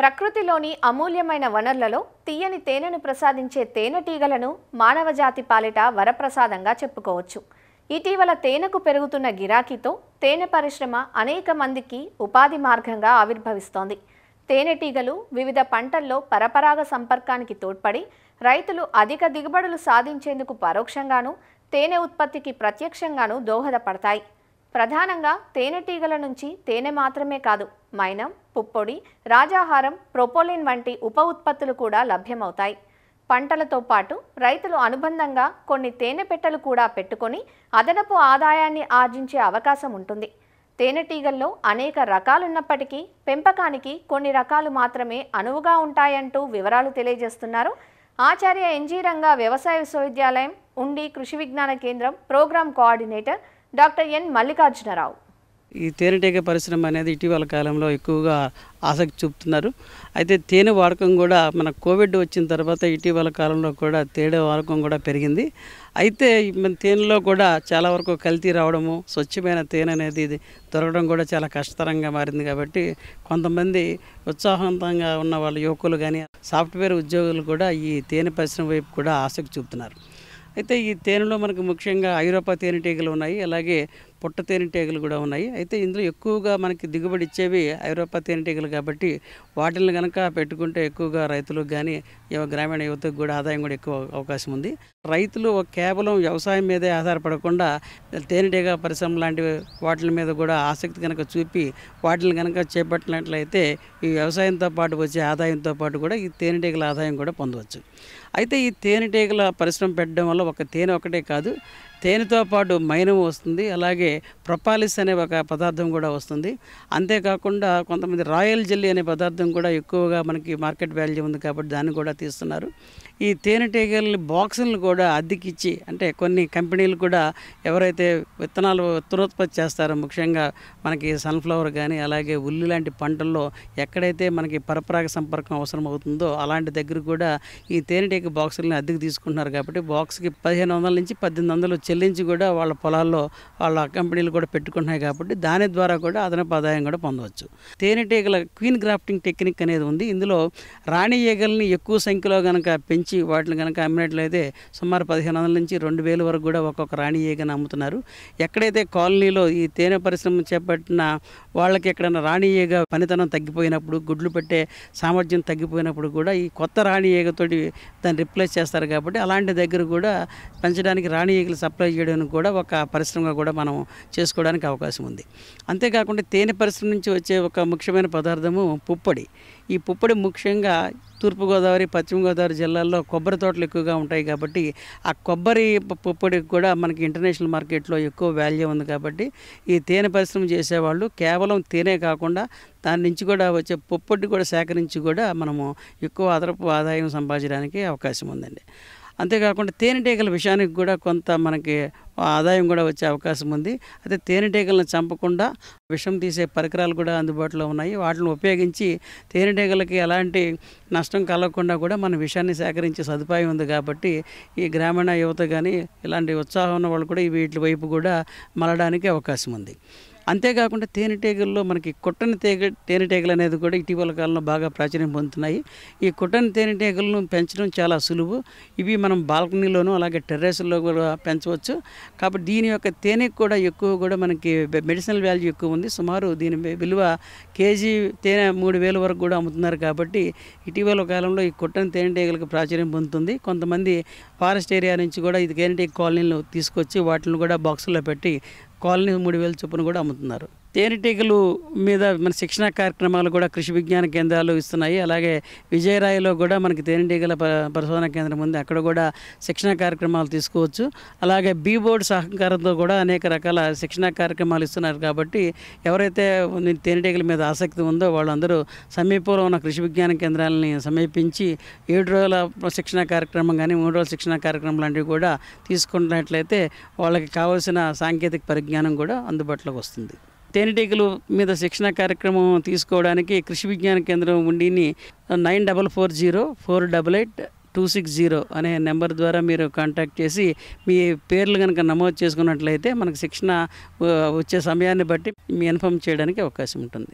ప్రకృతిలోని అమూల్యమైన వనరులలో తీయని తేనెను ప్రసాదించే తేనెటీగలను మానవజాతి పాలిట వరప్రసాదంగా చెప్పుకోవచ్చు. ఇటీవల తేనెకు పెరుగుతున్న గిరాకీతో తేనె పరిశ్రమ అనేక మందికి ఉపాధి మార్గంగా ఆవిర్భవిస్తోంది. తేనెటీగలు వివిధ పంటల్లో పరపరాగ సంపర్కానికి తోడ్పడి రైతులు అధిక దిగుబడులు సాధించేందుకు పరోక్షంగానూ, తేనె ఉత్పత్తికి ప్రత్యక్షంగానూ దోహదపడతాయి. ప్రధానంగా తేనెటీగల నుంచి తేనె మాత్రమే కాదు, మైనం, పుప్పొడి, రాజాహారం, ప్రొపోలిన్ వంటి ఉప ఉత్పత్తులు కూడా లభ్యమవుతాయి. పంటలతో పాటు రైతులు అనుబంధంగా కొన్ని తేనె పెట్టెలు కూడా పెట్టుకొని అదనపు ఆదాయాన్ని ఆర్జించే అవకాశం ఉంటుంది. తేనెటీగల్లో అనేక రకాలున్నప్పటికీ పెంపకానికి కొన్ని రకాలు మాత్రమే అనువుగా ఉంటాయంటూ వివరాలు తెలియజేస్తున్నారు ఆచార్య ఎన్జీ రంగా వ్యవసాయ విశ్వవిద్యాలయం ఉండి కృషి విజ్ఞాన కేంద్రం program coordinator doctor N Mallikarjunarao. ఈ తేనెటీగ పరిశ్రమ అనేది ఇటీవల కాలంలో ఎక్కువగా ఆసక్తి చూపుతున్నారు. అయితే తేనె వాడకం కూడా మన కోవిడ్ వచ్చిన తర్వాత ఇటీవల కాలంలో కూడా తేనె వాడకం కూడా పెరిగింది. అయితే మన తేనెలో కూడా చాలా వరకు కల్తీ రావడము, స్వచ్ఛమైన తేనె అనేది దొరకడం కూడా చాలా కష్టతరంగా మారింది. కాబట్టి కొంతమంది ఉత్సాహవంతంగా ఉన్న వాళ్ళ యువకులు కానీ సాఫ్ట్వేర్ ఉద్యోగులు కూడా ఈ తేనె పరిశ్రమ వైపు కూడా ఆసక్తి చూపుతున్నారు. అయితే ఈ తేనెలో మనకు ముఖ్యంగా ఐరోపా తేనెటీగలు ఉన్నాయి, అలాగే పుట్ట తేనెటీగలు కూడా ఉన్నాయి. అయితే ఇందులో ఎక్కువగా మనకి దిగుబడి ఇచ్చేవి ఐరోపా తేనెటీగలు కాబట్టి వాటిని కనుక పెట్టుకుంటే ఎక్కువగా రైతులకు కానీ గ్రామీణ యువతకు కూడా ఆదాయం కూడా ఎక్కువ అవకాశం ఉంది. రైతులు కేవలం వ్యవసాయం మీదే ఆధారపడకుండా తేనెటీగ పరిశ్రమ లాంటి వాటి మీద కూడా ఆసక్తి కనుక చూపి వాటిని కనుక చేపట్టినట్లయితే ఈ వ్యవసాయంతో పాటు వచ్చే ఆదాయంతో పాటు కూడా ఈ తేనెటీగల ఆదాయం కూడా పొందవచ్చు. అయితే ఈ తేనెటీగల పరిశ్రమ పెట్టడం వల్ల ఒక తేనె ఒకటే కాదు, తేనెతో పాటు మైనం వస్తుంది, అలాగే ప్రొపాలిస్ అనే ఒక పదార్థం కూడా వస్తుంది. అంతేకాకుండా కొంతమంది రాయల్ జెల్లీ అనే పదార్థం కూడా ఎక్కువగా మనకి మార్కెట్ వాల్యూ ఉంది కాబట్టి దాన్ని కూడా తీస్తున్నారు. ఈ తేనెటీగల్ని బాక్సులను కూడా అద్దెకిచ్చి, అంటే కొన్ని కంపెనీలు కూడా ఎవరైతే విత్తనోత్పత్తి చేస్తారో, ముఖ్యంగా మనకి సన్ఫ్లవర్ కానీ అలాగే ఉల్లి లాంటి పంటల్లో ఎక్కడైతే మనకి పరపరాగ సంపర్కం అవసరం అవుతుందో అలాంటి దగ్గర కూడా ఈ తేనెటీగ బాక్సులని అద్దెకు తీసుకుంటున్నారు. కాబట్టి బాక్స్కి 1500 నుంచి 1800 చెల్లించి కూడా వాళ్ళ పొలాల్లో వాళ్ళ కంపెనీలు కూడా పెట్టుకుంటున్నాయి. కాబట్టి దాని ద్వారా కూడా అదనపు ఆదాయం కూడా పొందవచ్చు. తేనెటీగల క్వీన్ గ్రాఫ్టింగ్ టెక్నిక్ అనేది ఉంది. ఇందులో రాణి ఈగల్ని ఎక్కువ సంఖ్యలో కనుక పెంచి వాటిని కనుక అమ్మినట్లయితే సుమారు 1500 నుంచి 2000 వరకు కూడా ఒక్కొక్క రాణి ఈగను అమ్ముతున్నారు. ఎక్కడైతే కాలనీలో ఈ తేనె పరిశ్రమ చేపట్టిన వాళ్ళకి ఎక్కడైనా రాణి ఈగ పనితనం తగ్గిపోయినప్పుడు, గుడ్లు పెట్టే సామర్థ్యం తగ్గిపోయినప్పుడు కూడా ఈ కొత్త రాణి ఈగతోటి దాన్ని రిప్లేస్ చేస్తారు. కాబట్టి అలాంటి దగ్గర కూడా పెంచడానికి రాణి ఈగలు సప్లై చేయడానికి కూడా ఒక పరిశ్రమ కూడా మనం చేసుకోవడానికి అవకాశం ఉంది. అంతేకాకుండా తేనె పరిశ్రమ నుంచి వచ్చే ఒక ముఖ్యమైన పదార్థము పుప్పొడి. ఈ పుప్పొడి ముఖ్యంగా తూర్పుగోదావరి, పశ్చిమ గోదావరి జిల్లాల్లో కొబ్బరి తోటలు ఎక్కువగా ఉంటాయి. కాబట్టి ఆ కొబ్బరి పుప్పొడికి కూడా మనకి ఇంటర్నేషనల్ మార్కెట్లో ఎక్కువ వాల్యూ ఉంది. కాబట్టి ఈ తేనె పరిశ్రమ చేసేవాళ్ళు కేవలం తేనె కాకుండా దాని నుంచి కూడా వచ్చే పుప్పొడి కూడా సేకరించి కూడా మనము ఎక్కువ అదనపు ఆదాయం సంపాదించడానికి అవకాశం ఉందండి. అంతేకాకుండా తేనెటీగల విషయానికి కూడా కొంత మనకి ఆదాయం కూడా వచ్చే అవకాశం ఉంది. అయితే తేనెటీగలను చంపకుండా విషం తీసే పరికరాలు కూడా అందుబాటులో ఉన్నాయి. వాటిని ఉపయోగించి తేనెటీగలకి ఎలాంటి నష్టం కలగకుండా కూడా మన విషాన్ని సేకరించే సదుపాయం ఉంది. కాబట్టి ఈ గ్రామీణ యువత కానీ ఇలాంటి ఉత్సాహం ఉన్న వాళ్ళు కూడా వీటి వైపు కూడా మళ్ళడానికి అవకాశం ఉంది. అంతేకాకుండా తేనెటీగల్లో మనకి కుట్టని తేనెటీగలు అనేది కూడా ఇటీవల కాలంలో బాగా ప్రాచుర్యం పొందుతున్నాయి. ఈ కుట్టని తేనెటీగలను పెంచడం చాలా సులువు. ఇవి మనం బాల్కనీలోనూ అలాగే టెర్రస్లో కూడా పెంచవచ్చు. కాబట్టి దీని యొక్క తేనె కూడా ఎక్కువ కూడా మనకి మెడిసినల్ వాల్యూ ఎక్కువ ఉంది. సుమారు దీని విలువ కేజీ తేనె 3000 వరకు కూడా అమ్ముతున్నారు. కాబట్టి ఇటీవల కాలంలో ఈ కుట్టని తేనెటీగలకు ప్రాచుర్యం పొందుతుంది. కొంతమంది ఫారెస్ట్ ఏరియా నుంచి కూడా ఈ తేనెటీగ కాలనీలు తీసుకొచ్చి వాటిని కూడా బాక్సుల్లో పెట్టి కాలనీ 3000 చొప్పున కూడా అమ్ముతున్నారు. తేనెటీగలు మీద మన శిక్షణా కార్యక్రమాలు కూడా కృషి విజ్ఞాన కేంద్రాలు ఇస్తున్నాయి. అలాగే విజయరాయిలో కూడా మనకి తేనెటీగల పరిశోధన కేంద్రం ఉంది, అక్కడ కూడా శిక్షణా కార్యక్రమాలు తీసుకోవచ్చు. అలాగే బీ బోర్డు సహకారంతో కూడా అనేక రకాల శిక్షణా కార్యక్రమాలు ఇస్తున్నారు. కాబట్టి ఎవరైతే తేనెటీగల మీద ఆసక్తి ఉందో వాళ్ళందరూ సమీపంలో ఉన్న కృషి విజ్ఞాన కేంద్రాలని సమీపించి 7 రోజుల శిక్షణా కార్యక్రమం కానీ 3 రోజుల శిక్షణా కార్యక్రమం లాంటివి కూడా తీసుకున్నట్లయితే వాళ్ళకి కావాల్సిన సాంకేతిక పరిజ్ఞానం కూడా అందుబాటులోకి వస్తుంది. తేనెటీగలు మీద శిక్షణ కార్యక్రమం తీసుకోవడానికి కృషి విజ్ఞాన కేంద్రం ఉండిని 9440488260 అనే నెంబర్ ద్వారా మీరు కాంటాక్ట్ చేసి మీ పేర్లు కనుక నమోదు చేసుకున్నట్లయితే మనకు శిక్షణ వచ్చే సమయాన్ని బట్టి మీ ఇన్ఫార్మ్ చేయడానికి అవకాశం ఉంటుంది.